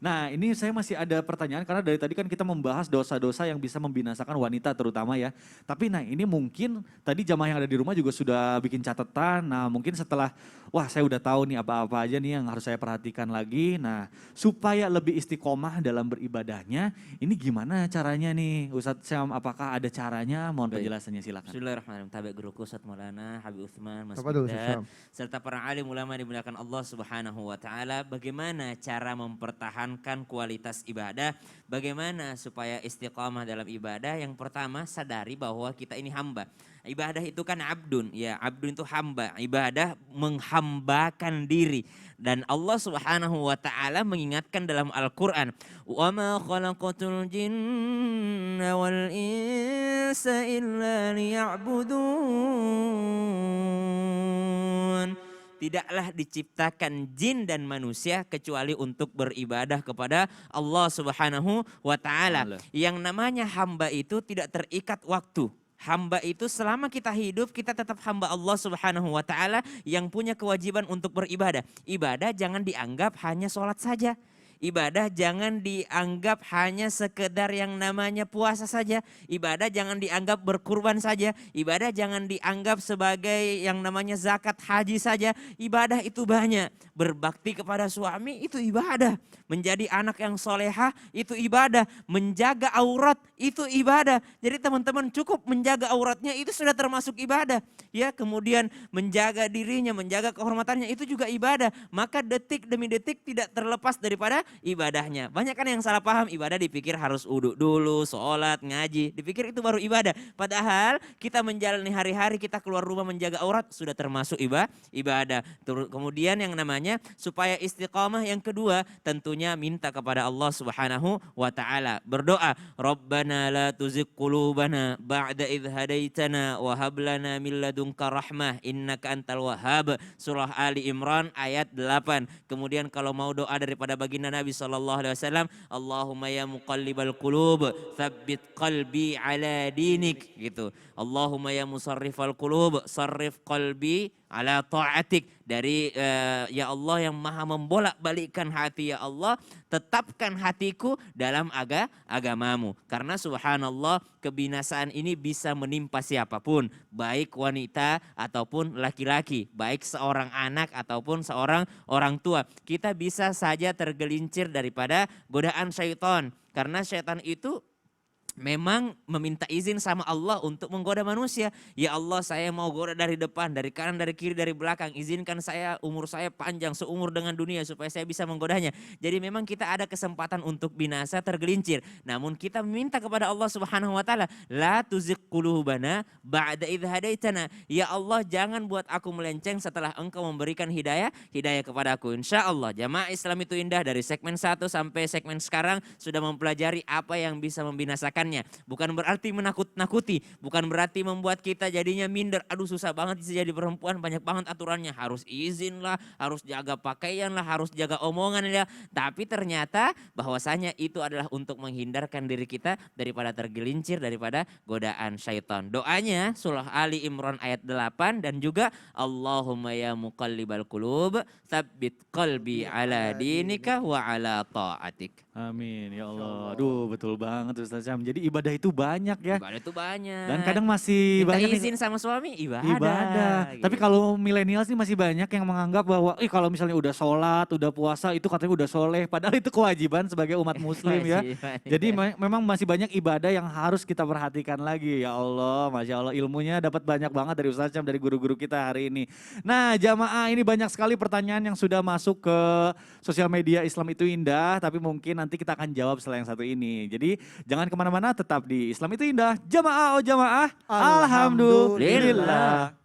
Nah ini saya masih ada pertanyaan karena dari tadi kan kita membahas dosa-dosa yang bisa membinasakan wanita terutama ya. Tapi nah ini mungkin tadi jamaah yang ada di rumah juga sudah bikin catatan. Nah mungkin setelah wah saya udah tahu nih apa-apa aja nih yang harus saya perhatikan lagi. Nah supaya lebih istiqomah dalam beribadahnya ini gimana caranya nih Ustadz Syam, apakah ada caranya? Mohon Baik. penjelasannya silakan. Bismillahirrahmanirrahim. Tabi guruku Ustaz Maulana Habib Utsman Mas Apa tuh Ustaz Mikdad Syam? serta para alim ulama yang dimuliakan Allah Subhanahu wa taala, bagaimana cara mempertahankan kualitas ibadah? Bagaimana supaya istiqamah dalam ibadah? Yang pertama, sadari bahwa kita ini hamba. Ibadah itu kan abdun, ya abdun itu hamba. Ibadah menghambakan diri. Dan Allah Subhanahu wa taala mengingatkan dalam Al-Qur'an, "Wa ma khalaqatul jinna wal insa illa liya'budun." Tidaklah diciptakan jin dan manusia kecuali untuk beribadah kepada Allah Subhanahu wa taala. Yang namanya hamba itu tidak terikat waktu. Hamba itu selama kita hidup kita tetap hamba Allah Subhanahu wa taala yang punya kewajiban untuk beribadah. Ibadah jangan dianggap hanya sholat saja. Ibadah jangan dianggap hanya sekedar yang namanya puasa saja. Ibadah jangan dianggap berkurban saja. Ibadah jangan dianggap sebagai yang namanya zakat haji saja. Ibadah itu banyak. Berbakti kepada suami itu ibadah. Menjadi anak yang solehah itu ibadah. Menjaga aurat itu ibadah. Jadi teman-teman cukup menjaga auratnya itu sudah termasuk ibadah. Ya, kemudian menjaga dirinya, menjaga kehormatannya itu juga ibadah. Maka detik demi detik tidak terlepas daripada ibadahnya. Banyak kan yang salah paham, ibadah dipikir harus uduk dulu, sholat, ngaji. Dipikir itu baru ibadah. Padahal kita menjalani hari-hari, kita keluar rumah menjaga aurat sudah termasuk ibadah. Kemudian yang namanya supaya istiqamah yang kedua tentunya minta kepada Allah Subhanahu wa taala. Berdoa, Rabbana la tuzigh qulubana ba'da idh hadaitana wa hab lana min ladunka rahmah innaka antal wahhab. Surah Ali Imran ayat 8. Kemudian kalau mau doa daripada baginda Nabi SAW, Allahumma ya muqallibal qulub, tsabbit qalbi ala dinik, gitu. Allahumma ya musarrifal qulub, sarrif qalbi ala ta'atik. Dari ya Allah yang maha membolak-balikkan hati, ya Allah tetapkan hatiku dalam agamamu. Karena subhanallah kebinasaan ini bisa menimpa siapapun, baik wanita ataupun laki-laki, baik seorang anak ataupun seorang orang tua. Kita bisa saja tergelincir daripada godaan syaitan. Karena syaitan itu memang meminta izin sama Allah untuk menggoda manusia. Ya Allah, saya mau goda dari depan, dari kanan, dari kiri, dari belakang. Izinkan saya, umur saya panjang seumur dengan dunia supaya saya bisa menggodanya. Jadi memang kita ada kesempatan untuk binasa, tergelincir. Namun kita meminta kepada Allah Subhanahu wa taala, la tuzigh qulubana ba'da idh hadaitana. Ya Allah, jangan buat aku melenceng setelah Engkau memberikan hidayah kepada aku. Insya Allah jamaah Islam itu indah, dari segmen 1 sampai segmen sekarang sudah mempelajari apa yang bisa membinasakan. Bukan berarti menakut-nakuti, bukan berarti membuat kita jadinya minder. Aduh susah banget sih jadi perempuan, banyak banget aturannya, harus izin lah, harus jaga pakaian lah, harus jaga omongan ya. Tapi ternyata bahwasanya itu adalah untuk menghindarkan diri kita daripada tergelincir, daripada godaan syaitan. Doanya surah Ali Imran ayat 8 dan juga Allahumma ya muqallibal qulub, tsabbit qalbi ala dinika wa ala ta'atik. Amin ya Allah. Aduh betul banget Ustaz Syam. Jadi ibadah itu banyak ya. Ibadah itu banyak. Dan kadang masih minta banyak izin sama suami ibadah. Gitu. Tapi kalau milenial sih masih banyak yang menganggap bahwa kalau misalnya udah sholat, udah puasa itu katanya udah soleh. Padahal itu kewajiban sebagai umat muslim ya. Jadi memang masih banyak ibadah yang harus kita perhatikan lagi. Ya Allah, Masya Allah, ilmunya dapat banyak banget dari Ustaz Syam, dari guru-guru kita hari ini. Nah jamaah, ini banyak sekali pertanyaan yang sudah masuk ke sosial media Islam itu Indah. Tapi mungkin nanti kita akan jawab setelah yang satu ini. Jadi jangan kemana-mana, tetap di Islam itu Indah. Jamaah oh jamaah, alhamdulillah.